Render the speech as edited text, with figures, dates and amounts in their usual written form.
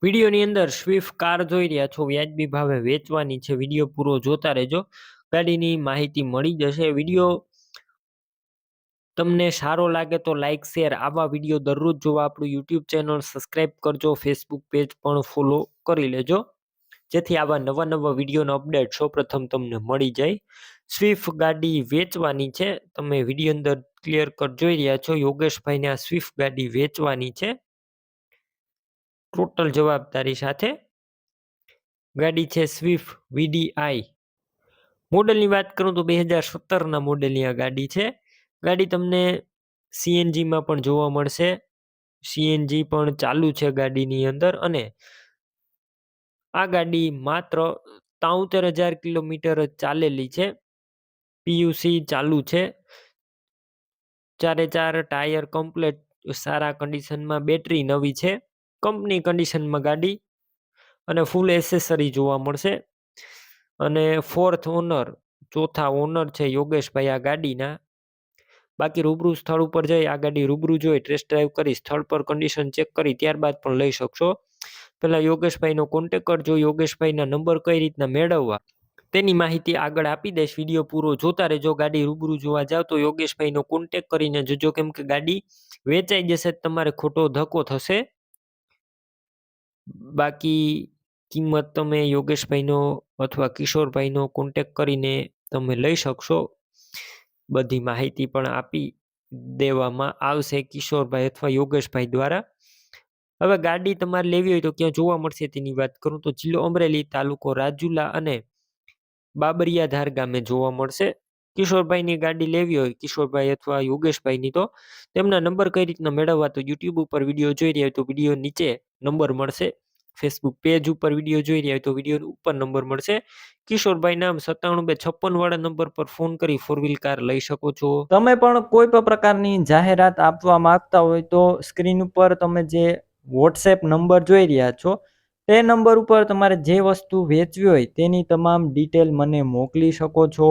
વિડીયોની અંદર Swift car જોઈ રહ્યા છો, વ્યાજબી ભાવે વેચવાની છે. વિડીયો પૂરો જોતા રહેજો, ગાડીની માહિતી મળી જશે. વિડીયો તમને સારો લાગે તો લાઇક શેર, આવા વિડીયો દરરોજ જોવા આપણું યુટ્યુબ ચેનલ સબસ્ક્રાઈબ કરજો, ફેસબુક પેજ પણ ફોલો કરી લેજો, જેથી આવા નવા વિડીયોનો અપડેટ સૌપ્રથમ તમને મળી જાય. સ્વિફ્ટ ગાડી વેચવાની છે. તમે વિડીયો અંદર ક્લિયર કટ જોઈ રહ્યા છો. યોગેશભાઈને આ સ્વિફ્ટ ગાડી વેચવાની છે, ટોટલ જવાબદારી સાથે. ગાડી છે સ્વિફ્ટ VDI. મોડલની વાત કરું તો 2017ના મોડલની આ ગાડી છે. ગાડી તમને CNGમાં પણ જોવા મળશે. CNG પણ ચાલુ છે ગાડીની અંદર, અને આ ગાડી માત્ર 73,000 કિલોમીટર જ ચાલેલી છે. PUC ચાલુ છે. 4 ટાયર કમ્પ્લેટ સારા કન્ડિશનમાં, બેટરી નવી છે, કંપની કન્ડિશનમાં ગાડી, અને ફૂલ એસેસરી જોવા મળશે. અને 4th ઓનર, ચોથા ઓનર છે યોગેશભાઈ આ ગાડીના. બાકી રૂબરૂ સ્થળ ઉપર જઈ આ ગાડી રૂબરૂ જોઈ ટેસ્ટ ડ્રાઈવ કરી, સ્થળ પર કન્ડિશન ચેક કરી ત્યારબાદ પણ લઈ શકશો. પહેલા યોગેશભાઈનો કોન્ટેક કરજો. યોગેશભાઈના નંબર કઈ રીતના મેળવવા તેની માહિતી આગળ આપી દઈશ. વિડીયો પૂરો જોતા રહેજો. ગાડી રૂબરૂ જોવા જાવ તો યોગેશભાઈનો કોન્ટેક કરીને જજો, કેમ કે ગાડી વેચાઈ જશે તમારે ખોટો ધક્કો થશે. બાકી કિંમત તમે યોગેશભાઈનો અથવા કિશોરભાઈનો કોન્ટેક કરીને તમે લઈ શકશો. બધી માહિતી પણ આપી દેવામાં આવશે કિશોરભાઈ અથવા યોગેશભાઈ દ્વારા. હવે ગાડી તમારે લેવી હોય તો ક્યાં જોવા મળશે તેની વાત કરું તો જિલ્લો અમરેલી, તાલુકો રાજુલા અને બાબરિયાધાર ગામે જોવા મળશે. કિશોરભાઈની ગાડી લેવી હોય, કિશોરભાઈ અથવા યોગેશભાઈની, તો તેમના નંબર કઈ રીતના મેળવવા, તો યુટ્યુબ ઉપર વિડીયો જોઈ રહ્યા હોય તો વિડીયો નીચે નંબર મળશે. ફેસબુક પેજ ઉપર વિડીયો જોઈ રહ્યા હોય તો વિડીયો ઉપર નંબર મળશે. કિશોરભાઈ નામ 97 256 વાળા નંબર પર ફોન કરી 4 વ્હીલ કાર લઈ શકો છો. તમે પણ કોઈ પણ પ્રકારની જાહેરાત આપવા માંગતા હોય તો સ્ક્રીન ઉપર તમે જે વોટ્સએપ નંબર જોઈ રહ્યા છો તે નંબર ઉપર તમારે જે વસ્તુ વેચવી હોય તેની તમામ ડિટેલ મને મોકલી શકો છો.